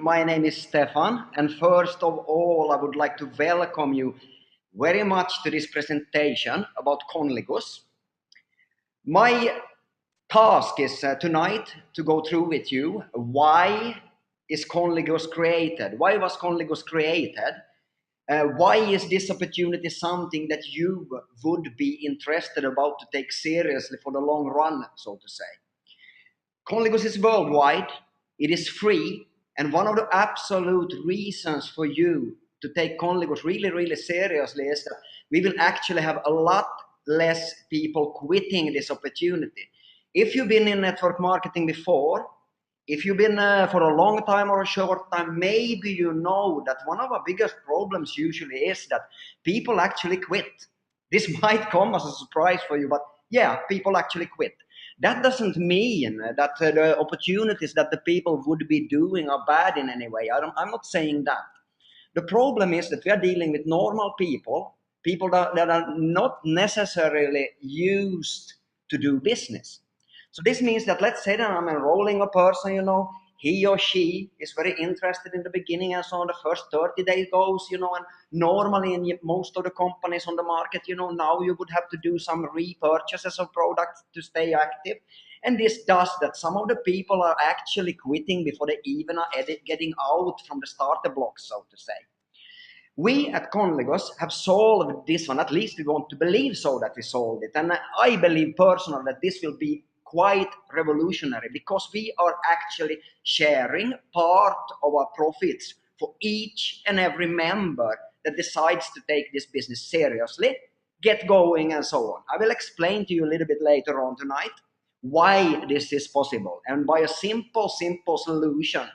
My name is Stefan, and first of all, I would like to welcome you very much to this presentation about Conligus. My task is tonight to go through with you why is Conligus created? Why was Conligus created? Why is this opportunity something that you would be interested about to take seriously for the long run, so to say? Conligus is worldwide, it is free, and one of the absolute reasons for you to take Conligus really seriously is that we will actually have a lot less people quitting this opportunity. If you've been in network marketing before, if you've been for a long time or a short time, maybe you know that one of our biggest problems usually is that people actually quit. This might come as a surprise for you, but yeah, people actually quit. That doesn't mean that the opportunities that the people would be doing are bad in any way. I'm not saying that. The problem is that we are dealing with normal people, people that are not necessarily used to do business. So this means that, let's say that I'm enrolling a person, he or she is very interested in the beginning, and so on the first 30 days goes, and normally in most of the companies on the market, now you would have to do some repurchases of products to stay active. And this does that some of the people are actually quitting before they even are getting out from the starter blocks, so to say. We at Conligus have solved this one, at least we want to believe so that we solved it. And I believe personally that this will be quite revolutionary, because we are actually sharing part of our profits for each and every member that decides to take this business seriously, get going, and so on. I will explain to you a little bit later on tonight why this is possible, and by a simple solution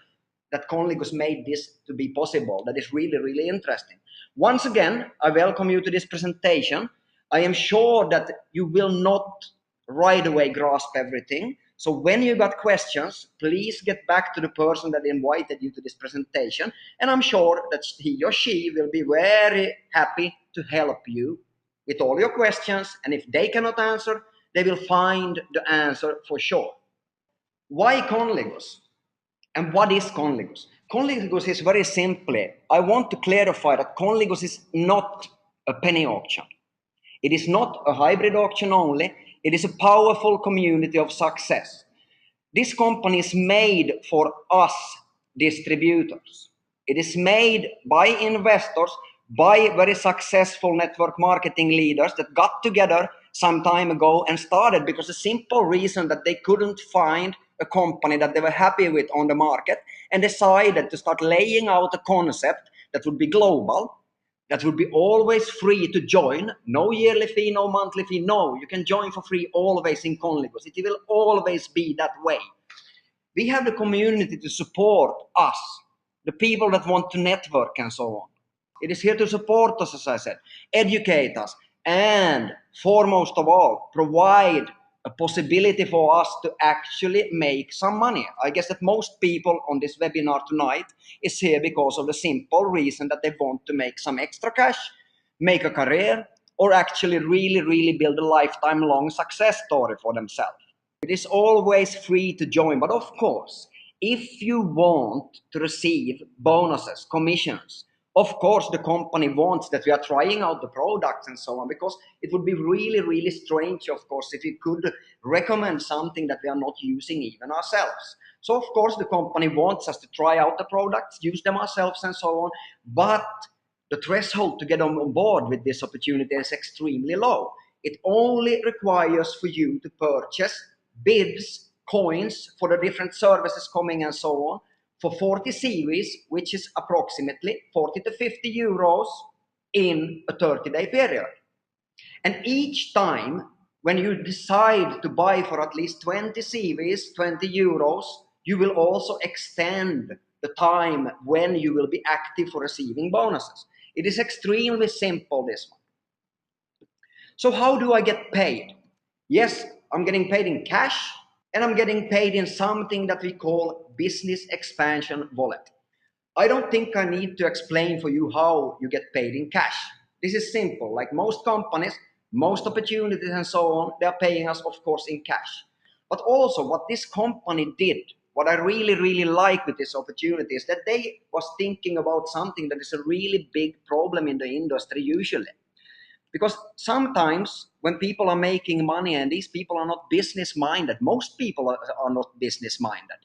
that Conligus made this to be possible. That is really interesting. Once again, I welcome you to this presentation. I am sure that you will not right away grasp everything. So when you got questions, please get back to the person that invited you to this presentation. And I'm sure that he or she will be very happy to help you with all your questions. And if they cannot answer, they will find the answer for sure. Why Conligus? And what is Conligus? Conligus is very simply, I want to clarify that Conligus is not a penny auction. It is not a hybrid auction only. It is a powerful community of success. This company is made for us distributors. It is made by investors, by very successful network marketing leaders that got together some time ago and started because the simple reason that they couldn't find a company that they were happy with on the market, and decided to start laying out a concept that would be global, that would be always free to join. No yearly fee, no monthly fee. No, you can join for free always in Conligus. It will always be that way. We have the community to support us, the people that want to network and so on. It is here to support us, as I said, educate us, and foremost of all, provide a possibility for us to actually make some money. I guess that most people on this webinar tonight is here because of the simple reason that they want to make some extra cash, make a career, or actually really build a lifetime long success story for themselves. It is always free to join, but of course, if you want to receive bonuses, commissions, of course, the company wants that we are trying out the products and so on, because it would be really strange, of course, if we could recommend something that we are not using even ourselves. So, of course, the company wants us to try out the products, use them ourselves and so on, but the threshold to get on board with this opportunity is extremely low. It only requires for you to purchase bids, coins for the different services coming and so on, for 40 series, which is approximately 40 to 50 euros in a 30-day period. And each time when you decide to buy for at least 20 series, 20 euros, you will also extend the time when you will be active for receiving bonuses. It is extremely simple, this one. So how do I get paid? Yes, I'm getting paid in cash, and I'm getting paid in something that we call business expansion wallet. I don't think I need to explain for you how you get paid in cash. This is simple. Like most companies, most opportunities and so on, they are paying us, of course, in cash. But also what this company did what I really like with this opportunity is that they was thinking about something that is a really big problem in the industry usually. Because sometimes when people are making money and these people are not business minded, most people are not business minded.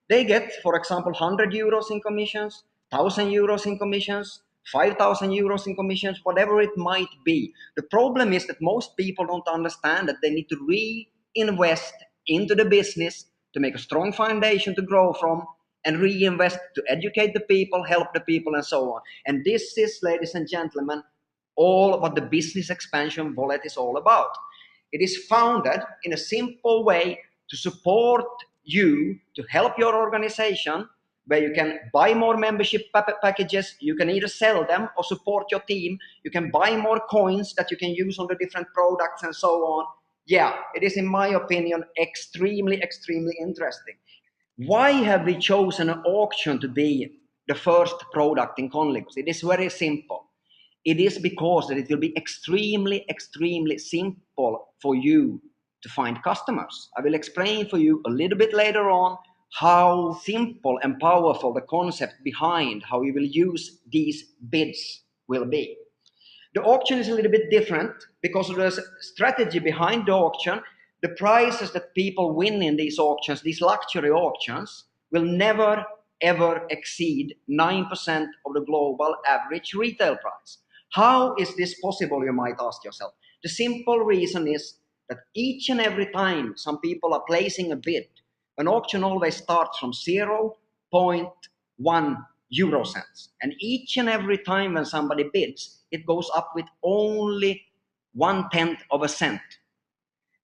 They get, for example, 100 euros in commissions, 1,000 euros in commissions, 5,000 euros in commissions, whatever it might be. The problem is that most people don't understand that they need to reinvest into the business to make a strong foundation to grow from, and reinvest to educate the people, help the people, and so on. And this is, ladies and gentlemen, all what the business expansion wallet is all about. It is founded in a simple way to support you, to help your organization, where you can buy more membership packages, you can either sell them or support your team, you can buy more coins that you can use on the different products and so on. Yeah, it is, in my opinion, extremely interesting. Why have we chosen an auction to be the first product in Conligus? It is very simple. It is because that it will be extremely simple for you to find customers. I will explain for you a little bit later on how simple and powerful the concept behind how you will use these bids will be. The auction is a little bit different because of the strategy behind the auction. The prices that people win in these auctions, these luxury auctions, will never ever exceed 9% of the global average retail price. How is this possible, you might ask yourself? The simple reason is that each and every time some people are placing a bid, an auction always starts from 0.1 euro cents. And each and every time when somebody bids, it goes up with only 1/10 of a cent.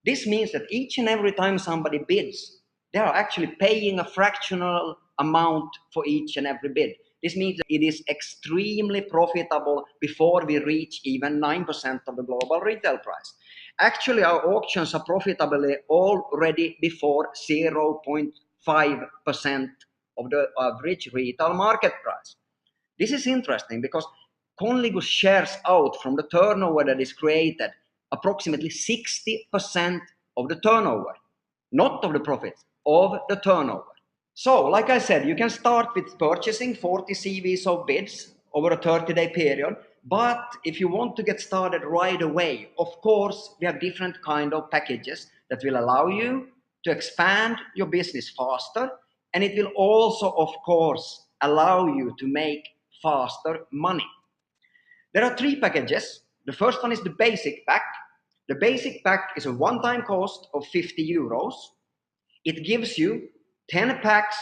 This means that each and every time somebody bids, they are actually paying a fractional amount for each and every bid. This means that it is extremely profitable before we reach even 9% of the global retail price. Actually, our auctions are profitable already before 0.5% of the average retail market price. This is interesting because Conligus shares out from the turnover that is created approximately 60% of the turnover, not of the profits, of the turnover. So, like I said, you can start with purchasing 40 CVs of bids over a 30-day period. But if you want to get started right away, of course, we have different kind of packages that will allow you to expand your business faster. And it will also, of course, allow you to make faster money. There are 3 packages. The first one is the basic pack. The basic pack is a one-time cost of 50 euros. It gives you 10 packs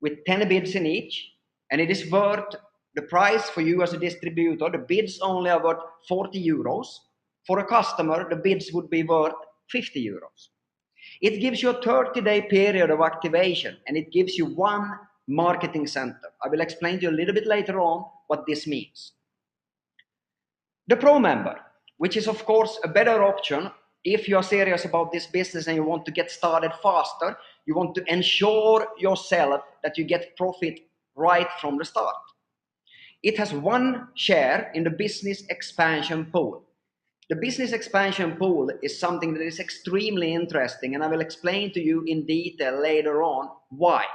with 10 bids in each, and it is worth the price for you as a distributor. The bids only are worth 40 euros. For a customer, the bids would be worth 50 euros. It gives you a 30-day period of activation, and it gives you 1 marketing center. I will explain to you a little bit later on what this means. The Pro member, which is of course a better option if you are serious about this business and you want to get started faster, you want to ensure yourself that you get profit right from the start. It has 1 share in the business expansion pool. The business expansion pool is something that is extremely interesting, and I will explain to you in detail later on why.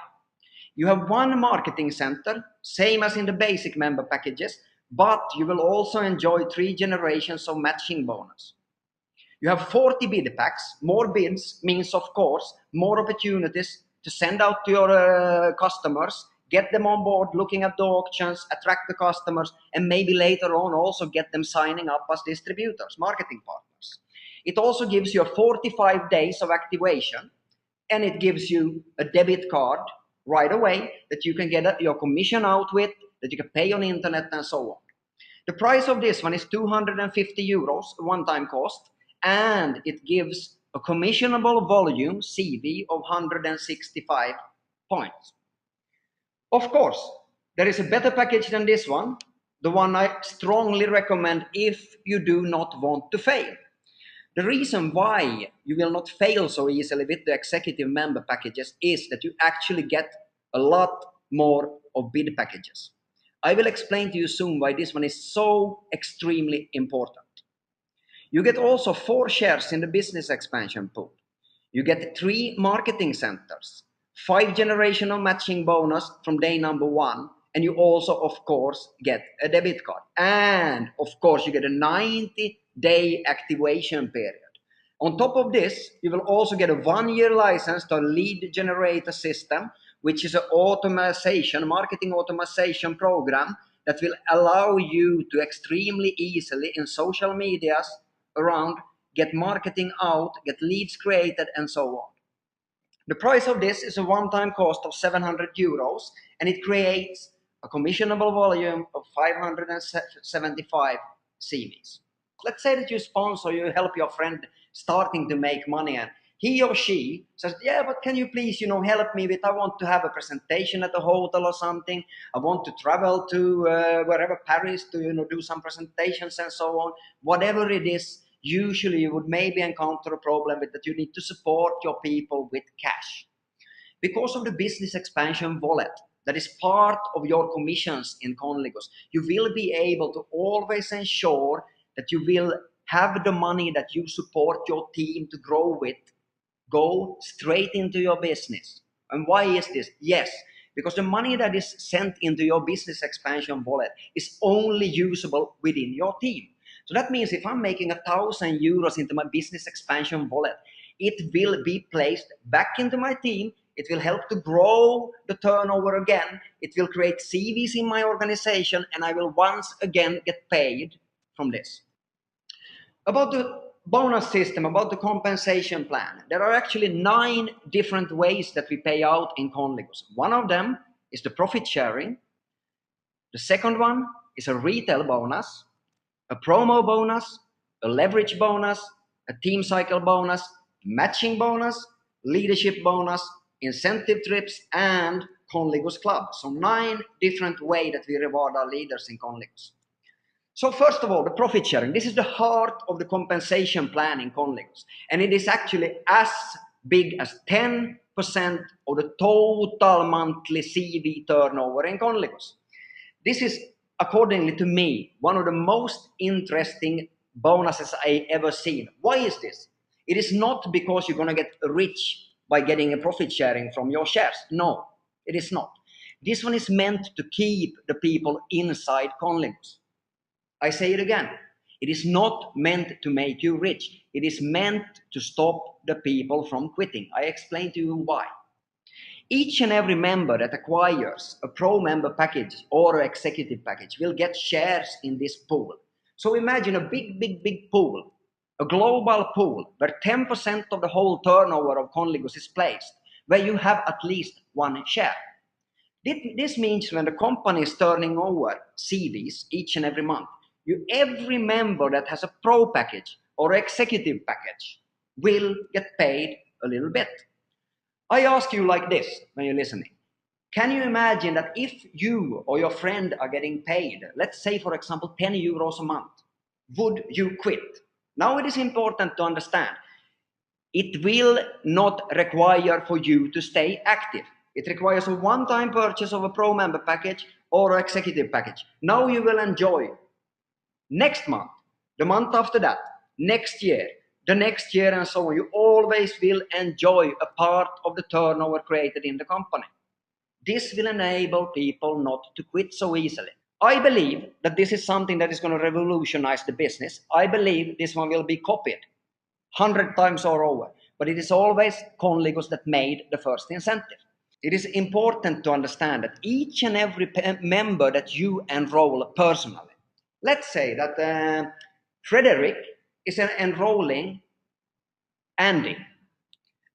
You have 1 marketing center, same as in the basic member packages, but you will also enjoy 3 generations of matching bonus. You have 40 bid packs. More bids means, of course, more opportunities to send out to your customers, get them on board, looking at the auctions, attract the customers, and maybe later on also get them signing up as distributors, marketing partners. It also gives you a 45 days of activation, and it gives you a debit card right away that you can get your commission out with, that you can pay on the internet and so on. The price of this one is 250 euros, one-time cost, and it gives a commissionable volume CV of 165 points. Of course, there is a better package than this one, the one I strongly recommend if you do not want to fail. The reason why you will not fail so easily with the executive member packages is that you actually get a lot more of bid packages. I will explain to you soon why this one is so extremely important. You get also 4 shares in the business expansion pool. You get 3 marketing centers, 5 generational matching bonus from day number 1, and you also, of course, get a debit card. And, of course, you get a 90-day activation period. On top of this, you will also get a 1-year license to a lead generator system, which is an marketing automation program that will allow you to extremely easily in social medias around get marketing out, get leads created, and so on. The price of this is a one-time cost of 700 euros, and it creates a commissionable volume of 575 CVs. Let's say that you sponsor, you help your friend starting to make money, and he or she says, yeah, but can you please, help me with, I want to have a presentation at a hotel or something. I want to travel to wherever, Paris, to, do some presentations and so on. Whatever it is, usually you would maybe encounter a problem with that you need to support your people with cash. Because of the business expansion wallet, that is part of your commissions in Conligus, you will be able to always ensure that you will have the money that you support your team to grow with go straight into your business. And why is this? Yes, because the money that is sent into your business expansion wallet is only usable within your team. So that means if I'm making 1,000 euros into my business expansion wallet, it will be placed back into my team. It will help to grow the turnover again. It will create CVs in my organization, and I will once again get paid from this. About the bonus system, about the compensation plan, there are actually 9 different ways that we pay out in Conligus. One of them is the profit sharing. The second one is a retail bonus, a promo bonus, a leverage bonus, a team cycle bonus, matching bonus, leadership bonus, incentive trips, and Conligus Club. So 9 different ways that we reward our leaders in Conligus. So first of all, the profit sharing. This is the heart of the compensation plan in Conligus. And it is actually as big as 10% of the total monthly CV turnover in Conligus. This is, accordingly to me, one of the most interesting bonuses I ever seen. Why is this? It is not because you're going to get rich by getting a profit sharing from your shares. No, it is not. This one is meant to keep the people inside Conligus. I say it again. It is not meant to make you rich. It is meant to stop the people from quitting. I explain to you why. Each and every member that acquires a pro member package or an executive package will get shares in this pool. So imagine a big pool, a global pool where 10% of the whole turnover of Conligus is placed, where you have at least 1 share. This means when the company is turning over CVs each and every month, every member that has a pro package or executive package will get paid a little bit. I ask you like this when you're listening. Can you imagine that if you or your friend are getting paid, let's say for example 10 euros a month, would you quit? Now it is important to understand, it will not require for you to stay active. It requires a one-time purchase of a pro member package or executive package. Now you will enjoy next month, the month after that, next year, the next year, and so on. You always will enjoy a part of the turnover created in the company. This will enable people not to quit so easily. I believe that this is something that is going to revolutionize the business. I believe this one will be copied 100 times or over, but it is always Conligus that made the first incentive. It is important to understand that each and every member that you enroll personally, let's say that Frederick is enrolling Andy.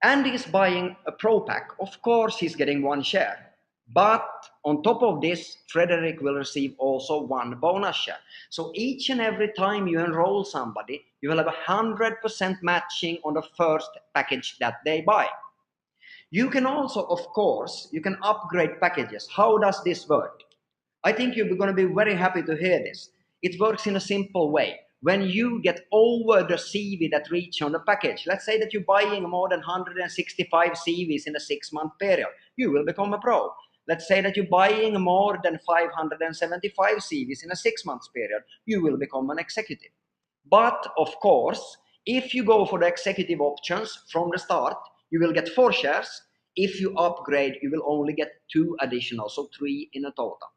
Andy is buying a pro pack. Of course, he's getting 1 share. But on top of this, Frederick will receive also 1 bonus share. So each and every time you enroll somebody, you will have 100% matching on the first package that they buy. You can also, of course, you can upgrade packages. How does this work? I think you're going to be very happy to hear this. It works in a simple way. When you get over the CV that reach on the package, let's say that you're buying more than 165 CVs in a 6-month period, you will become a pro. Let's say that you're buying more than 575 CVs in a 6-month period, you will become an executive. But of course, if you go for the executive options from the start, you will get 4 shares. If you upgrade, you will only get 2 additional, so 3 in a total.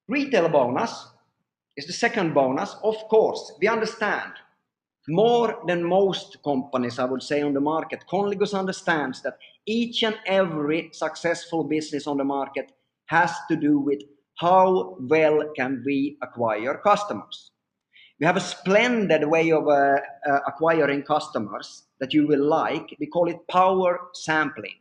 Retail bonus is the second bonus. Of course, we understand more than most companies, I would say, on the market. Conligus understands that each and every successful business on the market has to do with how well can we acquire customers. We have a splendid way of acquiring customers that you will like. We call it power sampling.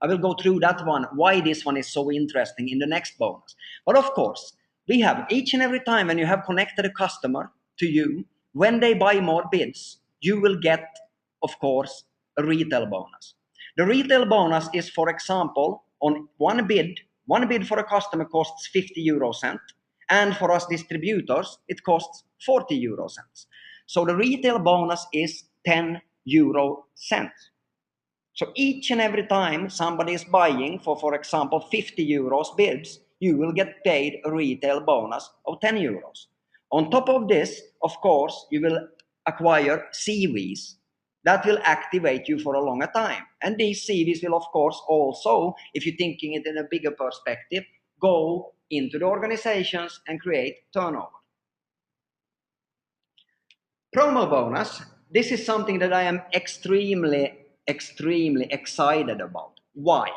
I will go through that one, why this one is so interesting in the next bonus. But of course, we have each and every time when you have connected a customer to you, when they buy more bids, you will get, of course, a retail bonus. The retail bonus is, for example, on one bid for a customer costs 50 euro cent, and for us distributors, it costs 40 euro cents. So the retail bonus is 10 euro cents. So each and every time somebody is buying for example, 50 euros bids, you will get paid a retail bonus of 10 euros. On top of this, of course, you will acquire CVs that will activate you for a longer time. And these CVs will, of course, also, if you're thinking it in a bigger perspective, go into the organizations and create turnover. Promo bonus. This is something that I am extremely excited about. Why?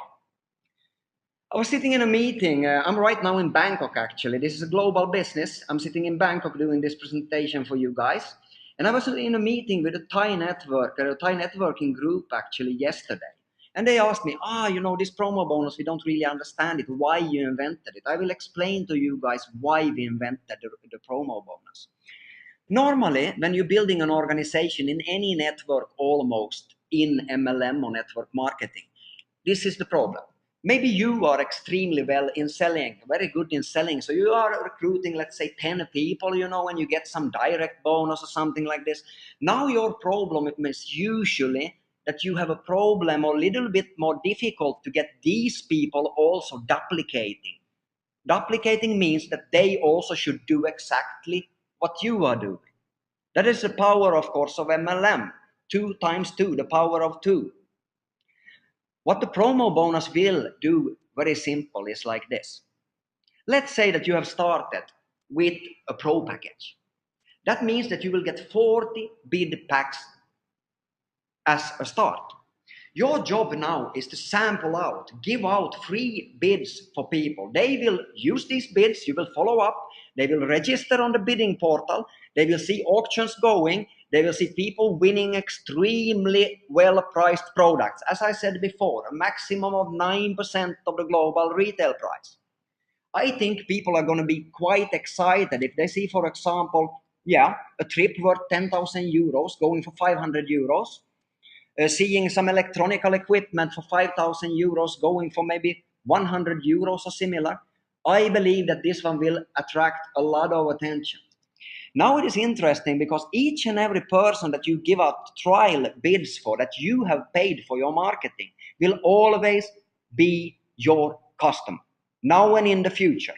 I was sitting in a meeting. I'm right now in Bangkok, actually. This is a global business. I'm sitting in Bangkok doing this presentation for you guys. And I was in a meeting with a Thai networking group actually yesterday. And they asked me, this promo bonus, we don't really understand it, why you invented it. I will explain to you guys why we invented the promo bonus. Normally, when you're building an organization in any network, almost in MLM or network marketing, this is the problem. Maybe you are extremely well in selling, very good in selling. So you are recruiting, let's say 10 people, and you get some direct bonus or something like this. Now your problem is usually that you have a problem or a little bit more difficult to get these people also duplicating. Duplicating means that they also should do exactly what you are doing. That is the power, of course, of MLM. 2 times 2, the power of 2. What the promo bonus will do, very simple, is like this. Let's say that you have started with a pro package. That means that you will get 40 bid packs as a start. Your job now is to sample out, give out free bids for people. They will use these bids, you will follow up, they will register on the bidding portal, they will see auctions going, they will see people winning extremely well-priced products. As I said before, a maximum of 9% of the global retail price. I think people are going to be quite excited if they see, for example, a trip worth 10,000 euros going for 500 euros. Seeing some electronical equipment for 5,000 euros going for maybe 100 euros or similar. I believe that this one will attract a lot of attention. Now it is interesting because each and every person that you give out trial bids for, that you have paid for your marketing, will always be your customer, now and in the future.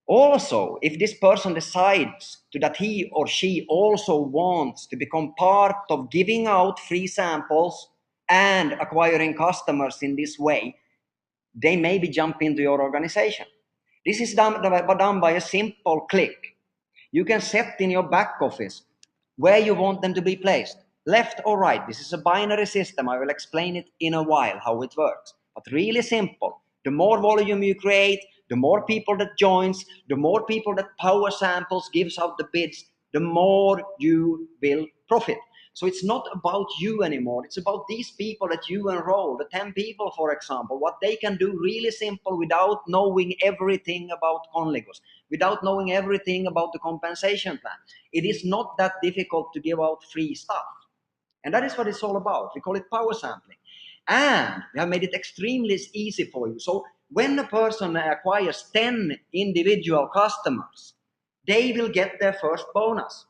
Also, if this person decides that he or she also wants to become part of giving out free samples and acquiring customers in this way, they maybe jump into your organization. This is done by a simple click. You can set in your back office where you want them to be placed, left or right. This is a binary system. I will explain it in a while how it works. But really simple. The more volume you create, the more people that joins, the more people that power samples gives out the bids, the more you will profit. So it's not about you anymore. It's about these people that you enroll, the 10 people, for example, what they can do really simple without knowing everything about Conligus, without knowing everything about the compensation plan. It is not that difficult to give out free stuff. And that is what it's all about. We call it power sampling. And we have made it extremely easy for you. So when a person acquires 10 individual customers, they will get their first bonus.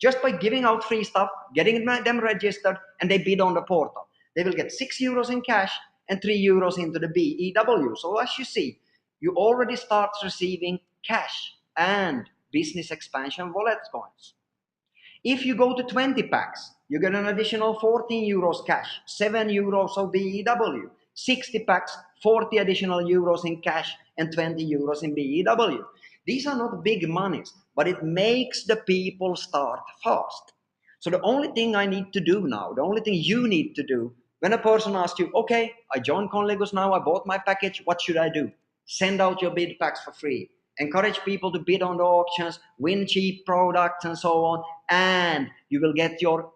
Just by giving out free stuff, getting them registered, and they bid on the portal. They will get 6 euros in cash and 3 euros into the BEW. So as you see, you already start receiving cash and business expansion wallet coins. If you go to 20 packs, you get an additional 14 euros cash, 7 euros of BEW, 60 packs, 40 additional euros in cash and 20 euros in BEW. These are not big monies, but it makes the people start fast. So the only thing I need to do now, the only thing you need to do, when a person asks you, okay, I joined Conligus now, I bought my package, what should I do? Send out your bid packs for free. Encourage people to bid on the auctions, win cheap products and so on, and you will get your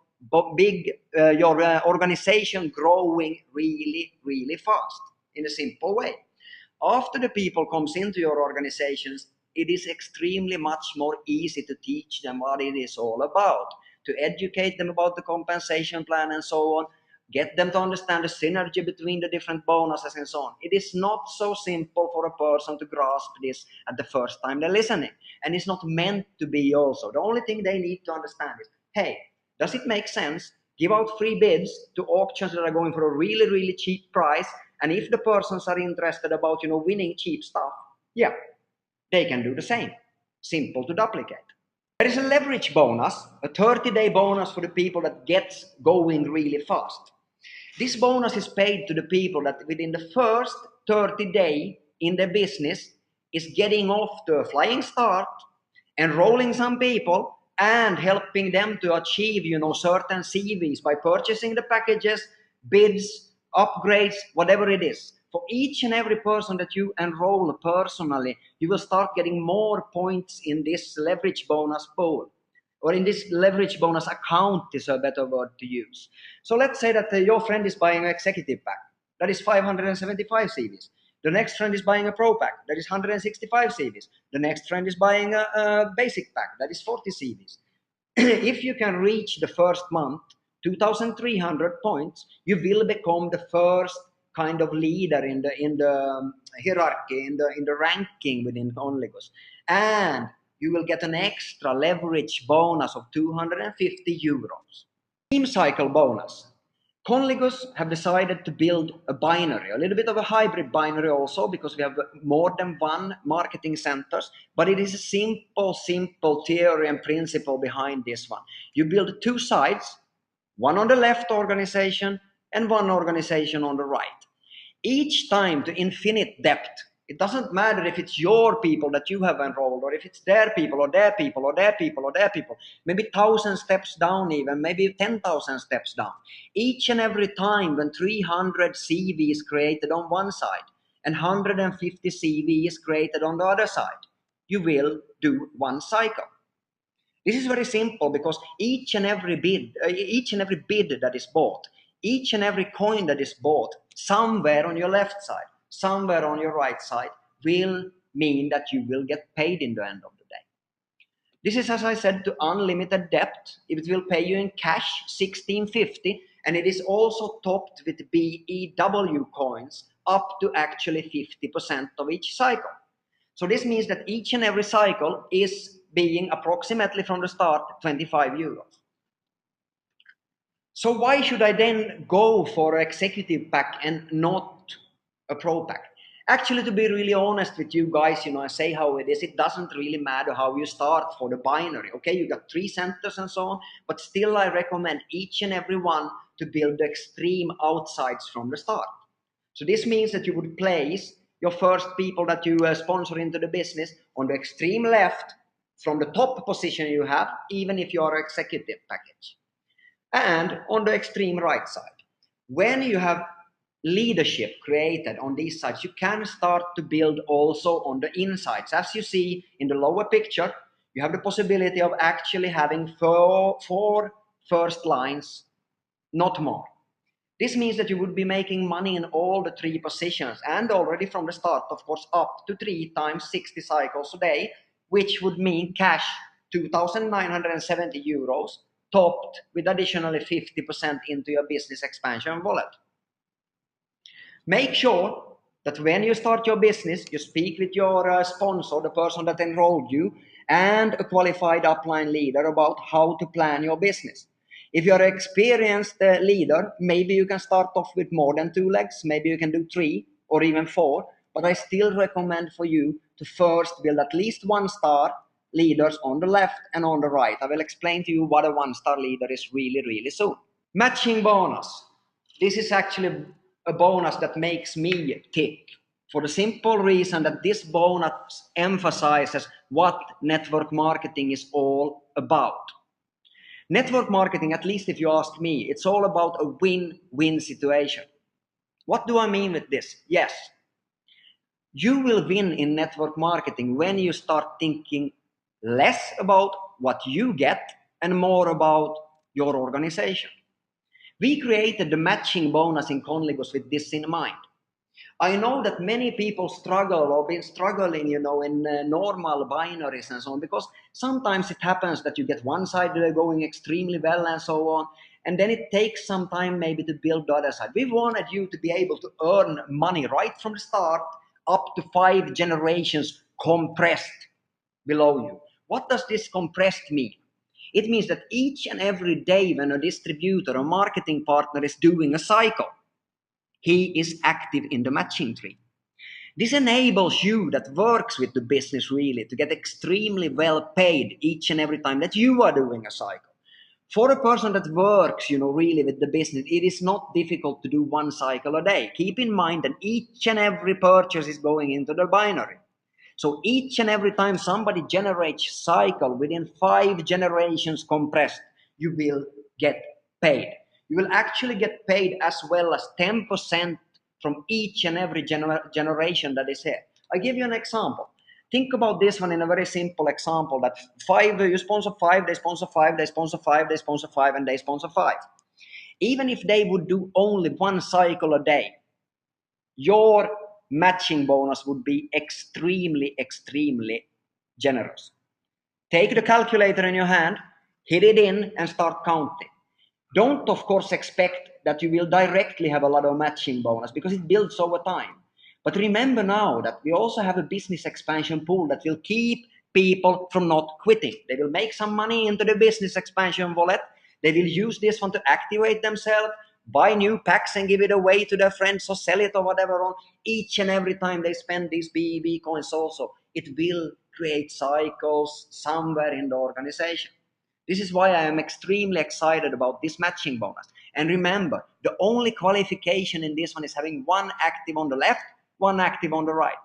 organization growing really, really fast in a simple way. After the people comes into your organizations, it is extremely much more easy to teach them what it is all about, to educate them about the compensation plan and so on, get them to understand the synergy between the different bonuses and so on. It is not so simple for a person to grasp this at the first time they're listening. And it's not meant to be also. The only thing they need to understand is, hey, does it make sense? Give out free bids to auctions that are going for a really, really cheap price. And if the persons are interested about, winning cheap stuff, yeah, they can do the same. Simple to duplicate. There is a leverage bonus, a 30-day bonus for the people that gets going really fast. This bonus is paid to the people that within the first 30 days in their business is getting off to a flying start, enrolling some people, and helping them to achieve, certain CVs by purchasing the packages, bids, upgrades, whatever it is. For each and every person that you enroll personally, you will start getting more points in this leverage bonus pool, or in this leverage bonus account is a better word to use. So let's say that your friend is buying an executive pack. That is 575 CVs. The next friend is buying a pro pack. That is 165 CVs. The next friend is buying a basic pack. That is 40 CVs. If you can reach the first month 2,300 points, you will become the first kind of leader in the hierarchy, in the ranking within Conligus, and you will get an extra leverage bonus of 250 euros. Team cycle bonus. Conligus have decided to build a binary, a little bit of a hybrid binary also, because we have more than one marketing centers, but it is a simple theory and principle behind this one. You build two sides, one on the left organization and one organization on the right. Each time to infinite depth. It doesn't matter if it's your people that you have enrolled, or if it's their people, or their people, or their people, or their people. Maybe 1,000 steps down even, maybe 10,000 steps down. Each and every time when 300 CV is created on one side and 150 CV is created on the other side, you will do one cycle. This is very simple because each and every bid that is bought, each and every coin that is bought somewhere on your left side, somewhere on your right side, will mean that you will get paid in the end of the day. This is, as I said, to unlimited depth. It will pay you in cash 1650, and it is also topped with BEW coins up to actually 50% of each cycle. So this means that each and every cycle is being approximately from the start 25 euros. So why should I then go for an executive pack and not a pro pack? Actually, to be really honest with you guys, I say how it is. It doesn't really matter how you start for the binary. Okay, you got 3 centers and so on, but still I recommend each and every one to build the extreme outsides from the start. So this means that you would place your first people that you sponsor into the business on the extreme left from the top position you have, even if you are an executive package. And on the extreme right side, when you have leadership created on these sides, you can start to build also on the insides. As you see in the lower picture, you have the possibility of actually having four first lines, not more. This means that you would be making money in all the 3 positions, and already from the start, of course, up to 3 times 60 cycles a day, which would mean cash 2,970 euros, topped with additionally 50% into your business expansion wallet. Make sure that when you start your business, you speak with your sponsor, the person that enrolled you, and a qualified upline leader about how to plan your business. If you're an experienced leader, maybe you can start off with more than 2 legs, maybe you can do 3 or even 4, but I still recommend for you to first build at least 1 star, leaders on the left and on the right. I will explain to you what a one-star leader is really soon. Matching bonus. This is actually a bonus that makes me tick, for the simple reason that this bonus emphasizes what network marketing is all about. Network marketing, at least if you ask me, it's all about a win-win situation. What do I mean with this? Yes, you will win in network marketing when you start thinking less about what you get and more about your organization. We created the matching bonus in Conligus with this in mind. I know that many people struggle or been struggling, in normal binaries and so on, because sometimes it happens that you get one side going extremely well and so on, and then it takes some time maybe to build the other side. We wanted you to be able to earn money right from the start, up to 5 generations compressed below you. What does this compressed mean? It means that each and every day when a distributor or marketing partner is doing a cycle, he is active in the matching tree. This enables you that works with the business really to get extremely well paid each and every time that you are doing a cycle. For a person that works, really with the business, it is not difficult to do one cycle a day. Keep in mind that each and every purchase is going into the binary. So each and every time somebody generates cycle within 5 generations compressed, you will get paid. You will actually get paid as well as 10% from each and every generation that is here. I give you an example. Think about this one in a very simple example that 5, you sponsor 5, they sponsor 5, they sponsor 5, they sponsor 5, and they sponsor 5. Even if they would do only one cycle a day, your matching bonus would be extremely generous. Take the calculator in your hand, hit it in, and start counting. Don't, of course, expect that you will directly have a lot of matching bonus because it builds over time. But remember now that we also have a business expansion pool that will keep people from not quitting. They will make some money into the business expansion wallet. They will use this one to activate themselves, buy new packs and give it away to their friends or sell it or whatever on. Each and every time they spend these BEB coins also, it will create cycles somewhere in the organization. This is why I am extremely excited about this matching bonus. And remember, the only qualification in this one is having one active on the left, one active on the right.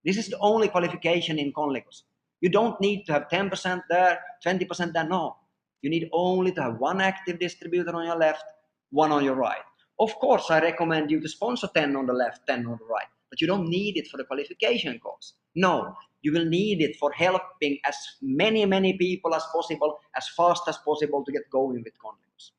This is the only qualification in Conligus. You don't need to have 10% there, 20% there, no. You need only to have one active distributor on your left, one on your right. Of course, I recommend you to sponsor 10 on the left, 10 on the right, but you don't need it for the qualification course. No, you will need it for helping as many people as possible, as fast as possible to get going with Conligus.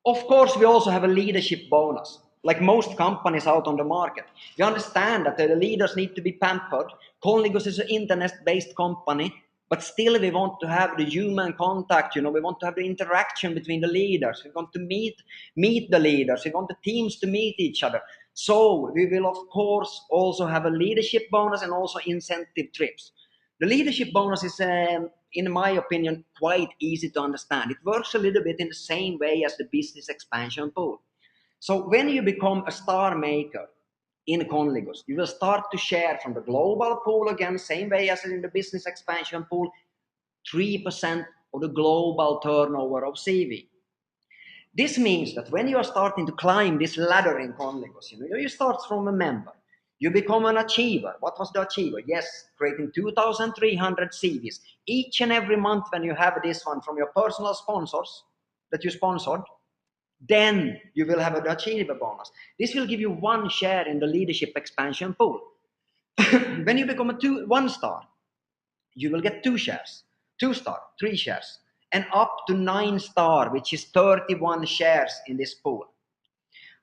Of course, we also have a leadership bonus. Like most companies out on the market, we understand that the leaders need to be pampered. Conligus is an internet-based company, but still we want to have the human contact, we want to have the interaction between the leaders. We want to meet the leaders. We want the teams to meet each other. So we will, of course, also have a leadership bonus and also incentive trips. The leadership bonus is, in my opinion, quite easy to understand. It works a little bit in the same way as the business expansion pool. So when you become a star maker in Conligus, you will start to share from the global pool again, same way as in the business expansion pool, 3% of the global turnover of CV. This means that when you are starting to climb this ladder in Conligus, you start from a member, you become an achiever. What was the achiever? Yes, creating 2,300 CVs. Each and every month when you have this one from your personal sponsors that you sponsored, then you will have an achiever bonus. This will give you 1 share in the leadership expansion pool. When you become a 1 star, you will get 2 shares, 2 star, 3 shares, and up to 9 star, which is 31 shares in this pool.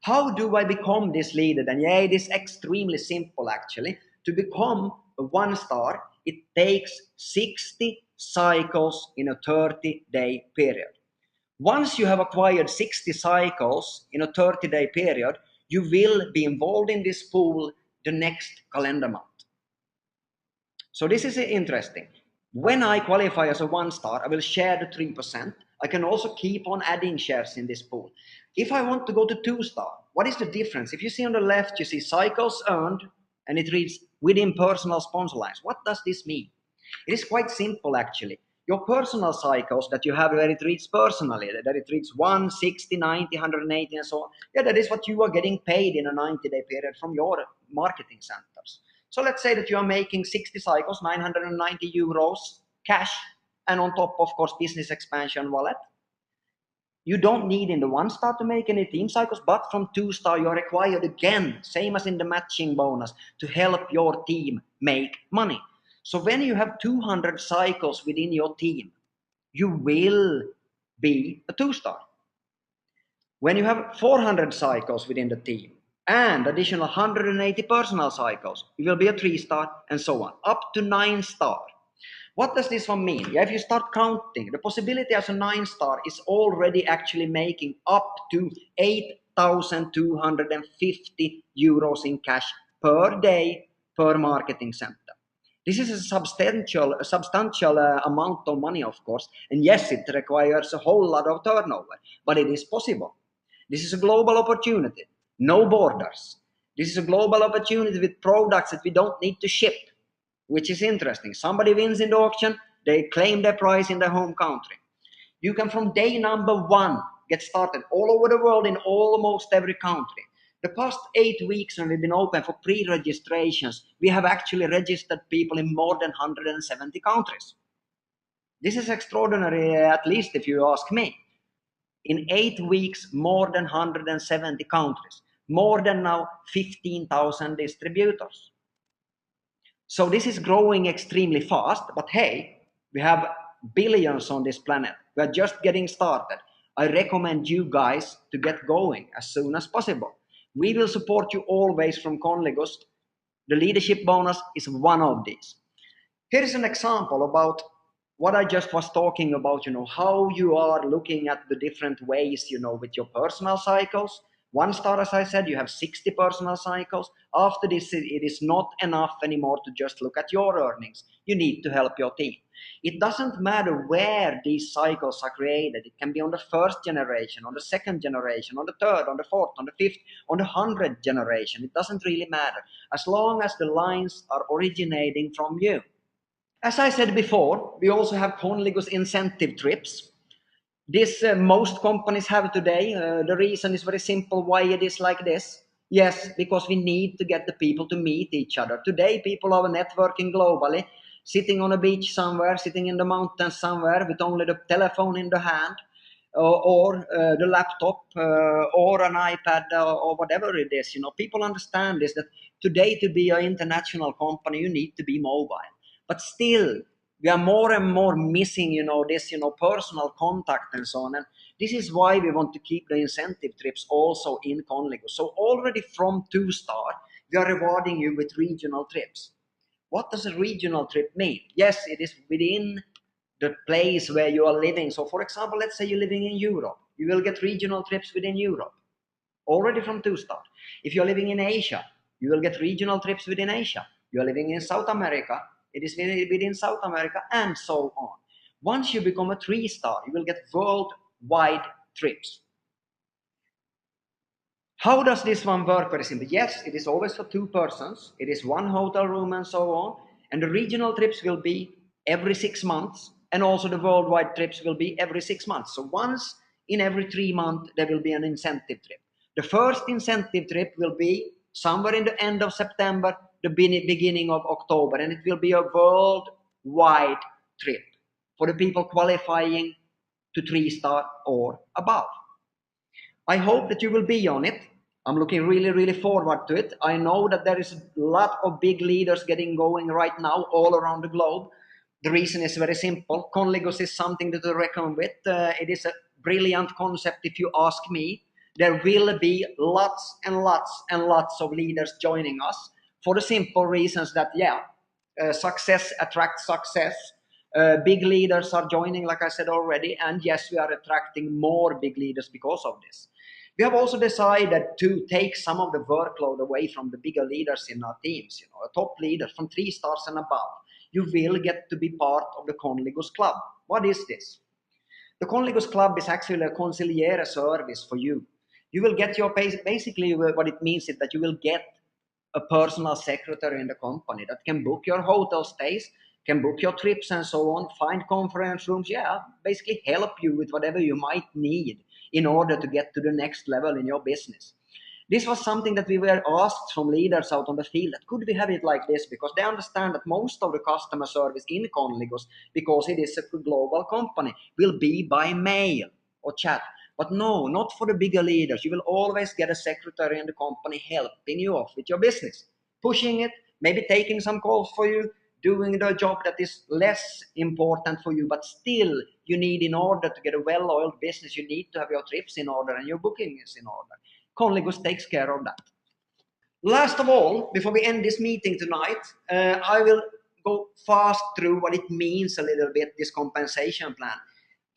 How do I become this leader? And yeah, it is extremely simple actually. To become a 1 star, it takes 60 cycles in a 30-day period. Once you have acquired 60 cycles in a 30-day period, you will be involved in this pool the next calendar month. So this is interesting. When I qualify as a 1 star, I will share the 3%. I can also keep on adding shares in this pool. If I want to go to 2 star, what is the difference? If you see on the left, you see cycles earned, and it reads within personal sponsor lines. What does this mean? It is quite simple actually. Your personal cycles that you have where it reads personally, that it reads 1, 60, 90, 180 and so on. Yeah, that is what you are getting paid in a 90-day period from your marketing centers. So let's say that you are making 60 cycles, 990 euros cash, and on top, of course, business expansion wallet. You don't need in the 1-star to make any team cycles, but from 2-star you're required again, same as in the matching bonus, to help your team make money. So when you have 200 cycles within your team, you will be a 2-star. When you have 400 cycles within the team and additional 180 personal cycles, you will be a 3-star and so on, up to 9-star. What does this one mean? Yeah, if you start counting, the possibility as a 9-star is already actually making up to 8,250 euros in cash per day per marketing center. This is a substantial amount of money, of course, and yes, it requires a whole lot of turnover, but it is possible. This is a global opportunity, no borders. This is a global opportunity with products that we don't need to ship, which is interesting. Somebody wins in the auction, they claim their prize in their home country. You can from day number 1 get started all over the world in almost every country. The past 8 weeks when we've been open for pre-registrations, we have actually registered people in more than 170 countries. This is extraordinary, at least if you ask me. In 8 weeks, more than 170 countries, more than now 15,000 distributors. So this is growing extremely fast, but hey, we have billions on this planet. We are just getting started. I recommend you guys to get going as soon as possible. We will support you always from Conligus. The leadership bonus is one of these. Here is an example about what I just was talking about, how you are looking at the different ways, with your personal cycles. 1-star, as I said, you have 60 personal cycles. After this, it is not enough anymore to just look at your earnings. You need to help your team. It doesn't matter where these cycles are created. It can be on the 1st generation, on the 2nd generation, on the 3rd, on the 4th, on the 5th, on the 100th generation. It doesn't really matter, as long as the lines are originating from you. As I said before, we also have Conligus incentive trips. This most companies have today. The reason is very simple why it is like this. Yes, because we need to get the people to meet each other. Today, people are networking globally, sitting on a beach somewhere, sitting in the mountains somewhere with only the telephone in the hand, or the laptop, or an iPad, or whatever it is. People understand this, that today to be an international company, you need to be mobile. But still, we are more and more missing, this, personal contact and so on. And this is why we want to keep the incentive trips also in Conligus. So already from 2-star, we are rewarding you with regional trips. What does a regional trip mean? Yes, it is within the place where you are living. So for example, let's say you're living in Europe. You will get regional trips within Europe, already from 2-star. If you're living in Asia, you will get regional trips within Asia. You're living in South America, it is within South America, and so on. Once you become a 3-star, you will get worldwide trips. How does this one work? Very simple. Yes, it is always for 2 persons. It is 1 hotel room and so on. And the regional trips will be every 6 months. And also the worldwide trips will be every 6 months. So once in every 3 months, there will be an incentive trip. The first incentive trip will be somewhere in the end of September, the beginning of October, and it will be a worldwide trip for the people qualifying to 3-star or above. I hope that you will be on it. I'm looking really, really forward to it. I know that there is a lot of big leaders getting going right now all around the globe. The reason is very simple. Conligus is something to reckon with. It is a brilliant concept if you ask me. There will be lots and lots and lots of leaders joining us for the simple reasons that, success attracts success. Big leaders are joining, like I said already, and yes, we are attracting more big leaders because of this. We have also decided to take some of the workload away from the bigger leaders in our teams, top leaders from 3 stars and above. You will get to be part of the Conligus Club. What is this? The Conligus Club is actually a consigliere service for you. You will get your, basically what it means is that you will get a personal secretary in the company that can book your hotel stays, can book your trips and so on, find conference rooms, yeah, basically help you with whatever you might need in order to get to the next level in your business. This was something that we were asked from leaders out on the field, that could we have it like this, because they understand that most of the customer service in Conligus, because it is a global company, will be by mail or chat. But no, not for the bigger leaders. You will always get a secretary in the company helping you off with your business, pushing it, maybe taking some calls for you, doing the job that is less important for you, but still you need, in order to get a well-oiled business, you need to have your trips in order and your booking is in order. Conligus takes care of that. Last of all, before we end this meeting tonight, I will go fast through what it means a little bit, this compensation plan.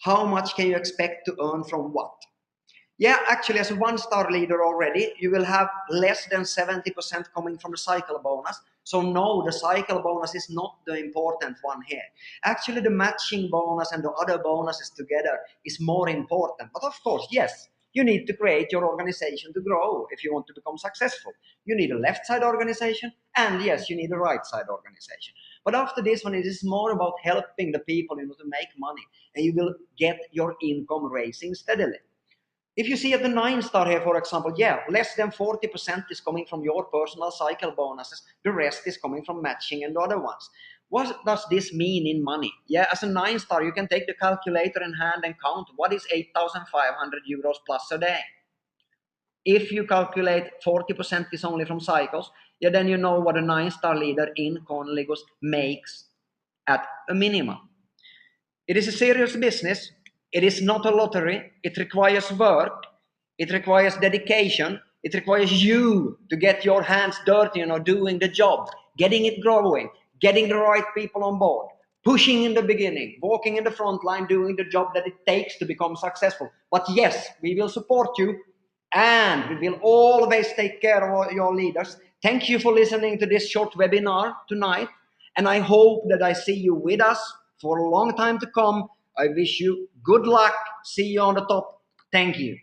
How much can you expect to earn from what? Yeah, actually, as a one-star leader already, you will have less than 70% coming from the cycle bonus. So no, the cycle bonus is not the important one here. Actually, the matching bonus and the other bonuses together is more important. But of course, yes, you need to create your organization to grow if you want to become successful. You need a left side organization, and yes, you need a right side organization. But after this one, it is more about helping the people to make money, and you will get your income raising steadily. If you see at the 9-star here, for example, yeah, less than 40% is coming from your personal cycle bonuses. The rest is coming from matching and the other ones. What does this mean in money? Yeah, as a 9-star, you can take the calculator in hand and count what is 8,500 euros plus a day. If you calculate 40% is only from cycles, yeah, then you know what a 9-star leader in Conligus makes at a minimum. It is a serious business. It is not a lottery. It requires work. It requires dedication. It requires you to get your hands dirty, doing the job, getting it growing, getting the right people on board, pushing in the beginning, walking in the front line, doing the job that it takes to become successful. But yes, we will support you, and we will always take care of your leaders. Thank you for listening to this short webinar tonight, and I hope that I see you with us for a long time to come. I wish you good luck. See you on the top. Thank you.